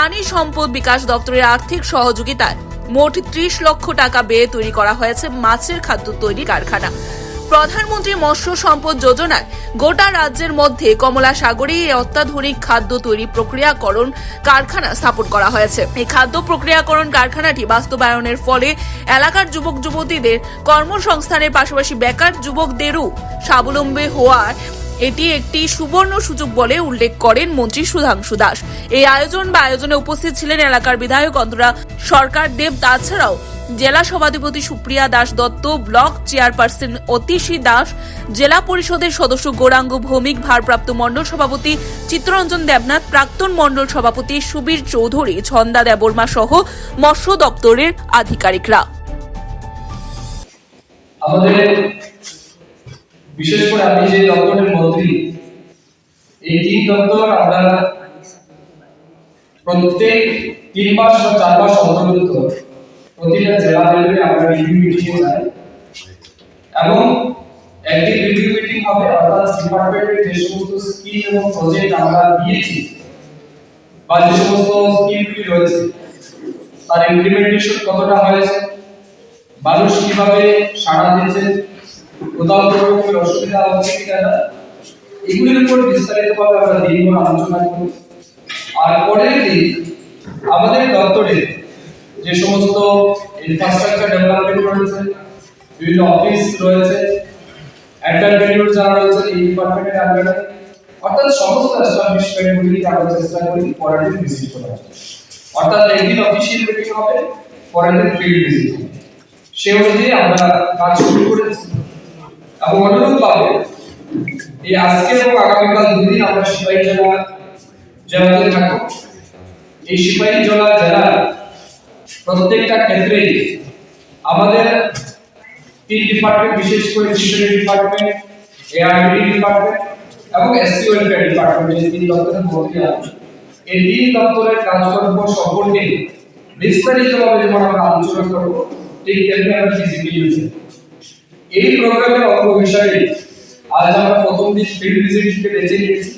প্রাণী সম্পদ বিকাশ দপ্তরের আর্থিক সহযোগিতায় মোট 30 লক্ষ টাকা ব্যয়ে তৈরি করা হয়েছে মাছের খাদ্য তৈরি কারখানা। প্রধানমন্ত্রী মৎস্য সম্পদ যোজনায় গোটা রাজ্যের মধ্যে কমলা সাগরে এই অত্যাধুনিক খাদ্য তৈরি প্রক্রিয়াকরণ কারখানা স্থাপন করা হয়েছে। এই খাদ্য প্রক্রিয়াকরণ কারখানাটি বাস্তবায়নের ফলে এলাকার যুবক যুবতীদের কর্মসংস্থানের পাশাপাশি বেকার যুবকদেরও স্বাবলম্বী হওয়ার এটি একটি সুবর্ণ সুযোগ বলে উল্লেখ করেন মন্ত্রী সুধাংশু দাস। এই আয়োজনে উপস্থিত ছিলেন এলাকার বিধায়ক অন্তরা সরকার দেব, তাছাড়াও জেলা সভাধিপতি সুপ্রিয়া দাস দত্ত, ব্লক চেয়ারপারসন অতিশী দাস, জেলা পরিষদের সদস্য গৌরাঙ্গ ভৌমিক, ভারপ্রাপ্ত মণ্ডল সভাপতি চিত্তরঞ্জন দেবনাথ, প্রাক্তন মণ্ডল সভাপতি সুবীর চৌধুরী, ছন্দা দেববর্মা সহ মৎস্য দপ্তরের আধিকারিকরা। আমাদের বিশেষ করে আমি যে দপ্তরের মন্ত্রী, এই 3 দপ্তর আমরা প্রত্যেক 3 মাস বা 4 মাস অন্তর প্রতিটা জেলা লেভেলে আমরা রিভিউ মিটিং চাই এবং একটি রিভিউ মিটিং হবে, অর্থাৎ ডিপার্টমেন্টের যে সমস্ত স্কিম এবং প্রজেক্ট আমরা দিয়েছি বা যে সমস্ত স্কিমগুলি রয়েছে তার ইমপ্লিমেন্টেশন কতটা হয়েছে, মানুষ কিভাবে সাড়া দিচ্ছে, কোথাও কোনো অসুবিধা হচ্ছে কিনা, এগুলির উপর বিস্তারিতভাবে আমরা দীর্ঘ আলোচনা করব। আর পরের দিন আমাদের দপ্তরে যে সমস্ত ইনফ্রাস্ট্রাকচার ডেভেলপমেন্ট রয়েছে, বিভিন্ন অফিস রয়েছে, এন্টারপ্রেনিউর যারা রয়েছে এই ডিপার্টমেন্টের আন্ডারে, অর্থাৎ সমস্ত এস্টাবলিশমেন্টগুলি আমরা চেষ্টা করি পরের দিন ভিজিট করার জন্য। অর্থাৎ একদিন অফিসিয়াল মিটিং হবে, পরের দিন ফিল্ড ভিজিট হবে। সেই অনুযায়ী আমরা কাজ শুরু করেছি এবং অনুরূপভাবে এই আজকে এবং আগামীকাল 2 দিন আমরা সিপাহীজলা জেলাতে থাকব। এই সিপাহীজলা জেলা প্রত্যেকটা ক্ষেত্রেই আমাদের 3 ডিপার্টমেন্ট, বিশেষ করে ফিশারি ডিপার্টমেন্ট, এআরডি ডিপার্টমেন্ট এবং এসসি ওয়েলফেয়ার ডিপার্টমেন্ট, যে 3 দপ্তরের মধ্যে আছে, এই 3 দপ্তরের কাজকর্ম সম্পর্কে বিস্তারিতভাবে যেমন আমরা আলোচনা করব, ঠিক তেমনি আমরা ফিজিবিলিটি এই প্রোগ্রামের অঙ্গ হিসাবে আজ আমরা প্রথম দিন ফিল্ড ভিজিটকে বেছে নিয়েছি,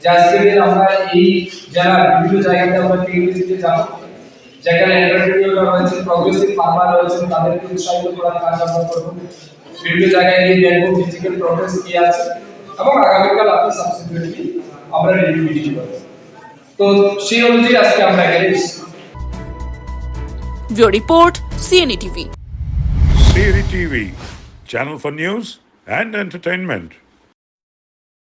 যে আজকের দিন আমরা এই জেলার বিভিন্ন জায়গাতে আমরা ফিল্ড ভিজিটে যাব, যেখানে এন্টারপ্রেনিউররা রয়েছে, প্রগ্রেসিভ ফার্মার রয়েছে, তাদেরকে উৎসাহিত করার কাজ আমরা করব। বিভিন্ন জায়গায় গিয়ে দেখব ফিজিক্যাল প্রোগ্রেস কি আছে এবং আগামীকাল আপনি সাবসিকুয়েন্টলি আমরা রিভিউ মিটিং করব। তো সেই অনুযায়ী আজকে আমরা এখানে Your report, CNE TV. CNE TV, channel for news and entertainment.